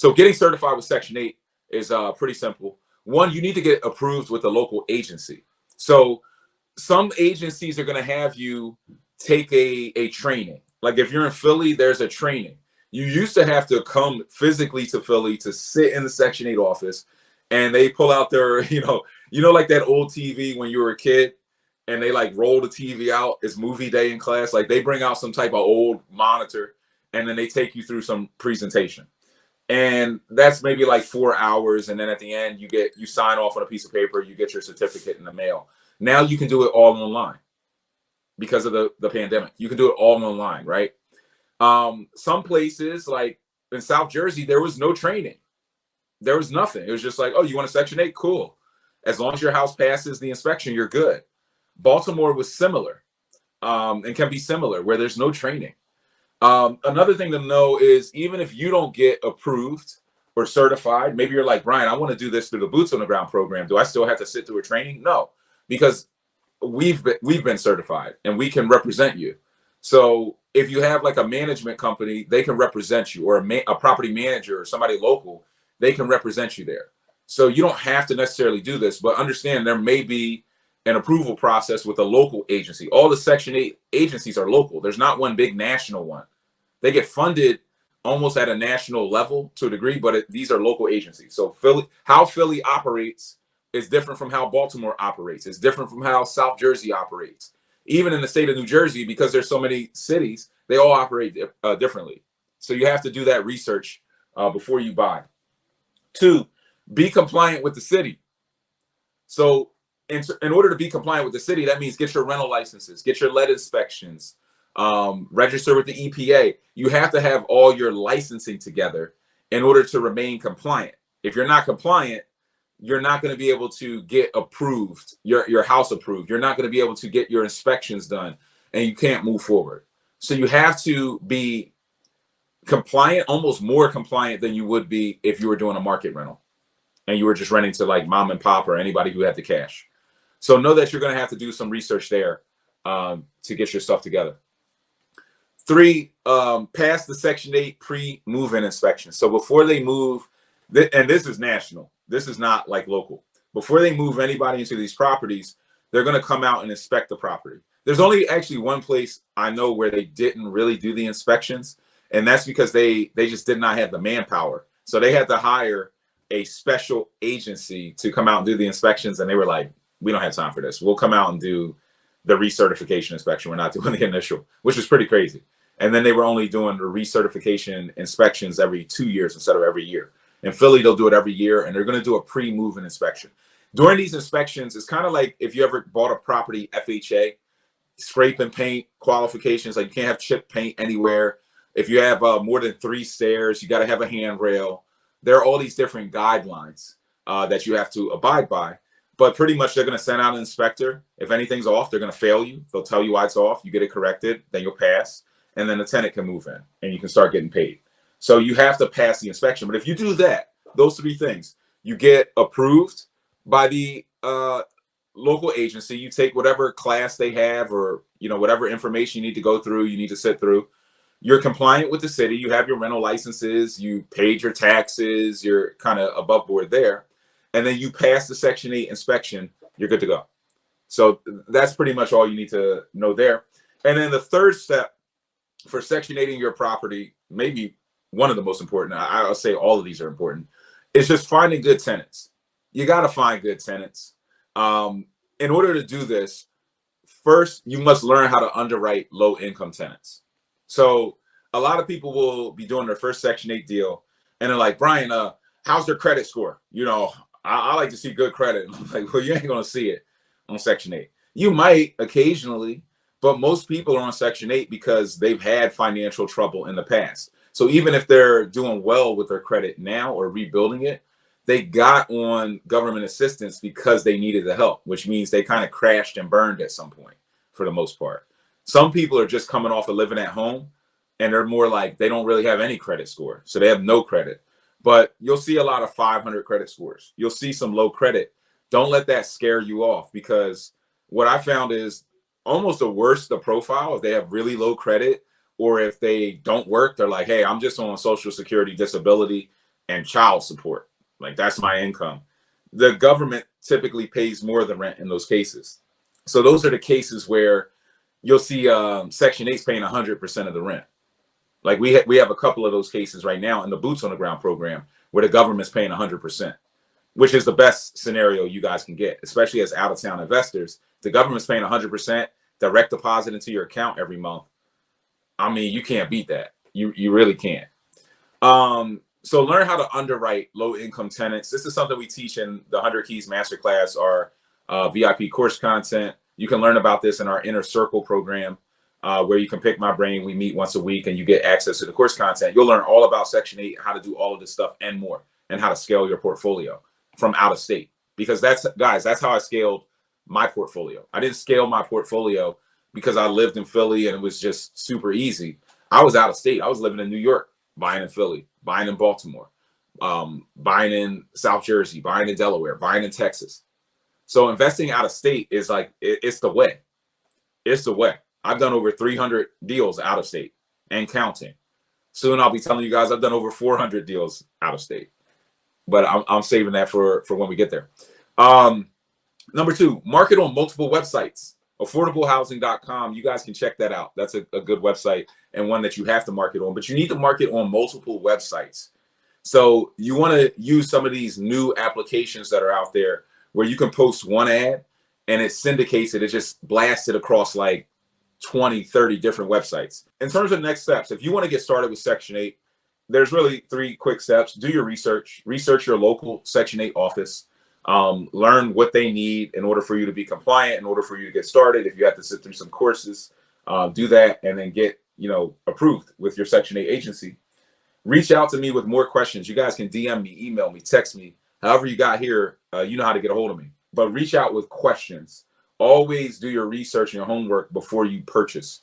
So getting certified with Section 8 is pretty simple. One, you need to get approved with the local agency. So some agencies are going to have you take a training. Like if you're in Philly, there's a training. You used to have to come physically to Philly to sit in the Section 8 office, and they pull out their, like that old TV when you were a kid, and they like roll the TV out. It's movie day in class. Like they bring out some type of old monitor, and then they take you through some presentation. And that's maybe like 4 hours, and then at the end you sign off on a piece of paper, you get your certificate in the mail. Now you can do it all online because of the pandemic. You can do it all online, right? Some places like in South Jersey, there was no training. There was nothing. It was just like, oh, you want a Section 8? Cool. As long as your house passes the inspection, you're good. Baltimore was similar, and can be similar, where there's no training. Another thing to know is even if you don't get approved or certified, maybe you're like, Brian, I want to do this through the Boots on the Ground program. Do I still have to sit through a training? No, because we've been certified and we can represent you. So if you have like a management company, they can represent you, or a property manager or somebody local, they can represent you there. So you don't have to necessarily do this, but understand there may be an approval process with a local agency. All the Section 8 agencies are local. There's not one big national one. They get funded almost at a national level to a degree, but these are local agencies. So how Philly operates is different from how Baltimore operates. It's different from how South Jersey operates. Even in the state of New Jersey, because there's so many cities, they all operate differently. So you have to do that research before you buy. 2, be compliant with the city. So in order to be compliant with the city, that means get your rental licenses, get your lead inspections, register with the EPA. You have to have all your licensing together in order to remain compliant. If you're not compliant, you're not going to be able to get approved, your house approved. You're not going to be able to get your inspections done, and you can't move forward. So you have to be compliant, almost more compliant than you would be if you were doing a market rental and you were just renting to like mom and pop or anybody who had the cash. So know that you're going to have to do some research there to get your stuff together. 3, pass the Section 8 pre-move-in inspection. So before they move, and this is national, this is not like local. Before they move anybody into these properties, they're going to come out and inspect the property. There's only actually one place I know where they didn't really do the inspections, and that's because they just did not have the manpower. So they had to hire a special agency to come out and do the inspections, and they were like, we don't have time for this. We'll come out and do the recertification inspection. We're not doing the initial, which is pretty crazy. And then they were only doing the recertification inspections every 2 years instead of every year. In Philly, they'll do it every year, and they're going to do a pre-move-in inspection. During these inspections, it's kind of like if you ever bought a property FHA, scrape and paint qualifications, like you can't have chip paint anywhere. If you have more than 3 stairs, you got to have a handrail. There are all these different guidelines that you have to abide by. But pretty much they're going to send out an inspector. If anything's off, they're going to fail you. They'll tell you why it's off. You get it corrected, then you'll pass. And then the tenant can move in and you can start getting paid. So you have to pass the inspection. But if you do that, those 3 things, you get approved by the local agency. You take whatever class they have, or whatever information you need to go through, you need to sit through. You're compliant with the city. You have your rental licenses. You paid your taxes. You're kind of above board there. And then you pass the Section 8 inspection, you're good to go. So that's pretty much all you need to know there. And then the third step for Section 8 in your property, maybe one of the most important, I'll say all of these are important, is just finding good tenants. You got to find good tenants. In order to do this, first, you must learn how to underwrite low-income tenants. So a lot of people will be doing their first Section 8 deal, and they're like, Brian, how's their credit score? I like to see good credit. I'm like, well, you ain't going to see it on Section 8. You might occasionally, but most people are on Section 8 because they've had financial trouble in the past. So even if they're doing well with their credit now or rebuilding it, they got on government assistance because they needed the help, which means they kind of crashed and burned at some point for the most part. Some people are just coming off of living at home, and they're more like they don't really have any credit score. So they have no credit. But you'll see a lot of 500 credit scores. You'll see some low credit. Don't let that scare you off, because what I found is almost the worse the profile, if they have really low credit or if they don't work, they're like, hey, I'm just on Social Security disability and child support. Like that's my income. The government typically pays more than rent in those cases. So those are the cases where you'll see Section 8's paying 100% of the rent. Like we have a couple of those cases right now in the Boots on the Ground program where the government's paying 100%, which is the best scenario you guys can get, especially as out of town investors. The government's paying 100% direct deposit into your account every month. I mean, you can't beat that. You really can't. So learn how to underwrite low income tenants. This is something we teach in the 100 Keys Masterclass, our VIP course content. You can learn about this in our Inner Circle program, where you can pick my brain. We meet once a week and you get access to the course content. You'll learn all about Section 8, how to do all of this stuff and more, and how to scale your portfolio from out of state. Because that's how I scaled my portfolio. I didn't scale my portfolio because I lived in Philly and it was just super easy. I was out of state. I was living in New York, buying in Philly, buying in Baltimore, buying in South Jersey, buying in Delaware, buying in Texas. So investing out of state is like, it's the way. It's the way. I've done over 300 deals out of state and counting. Soon I'll be telling you guys I've done over 400 deals out of state. But I'm saving that for when we get there. Number 2, market on multiple websites. Affordablehousing.com. You guys can check that out. That's a good website and one that you have to market on, but you need to market on multiple websites. So you want to use some of these new applications that are out there where you can post one ad and it syndicates it. It just blasts it across like 20, 30 different websites. In terms of next steps, if you want to get started with Section 8, there's really 3 quick steps. Do your research. Research your local Section 8 office. Learn what they need in order for you to be compliant, in order for you to get started. If you have to sit through some courses, do that and then get, approved with your Section 8 agency. Reach out to me with more questions. You guys can DM me, email me, text me, however you got here. You know how to get a hold of me, but reach out with questions. Always do your research and your homework before you purchase.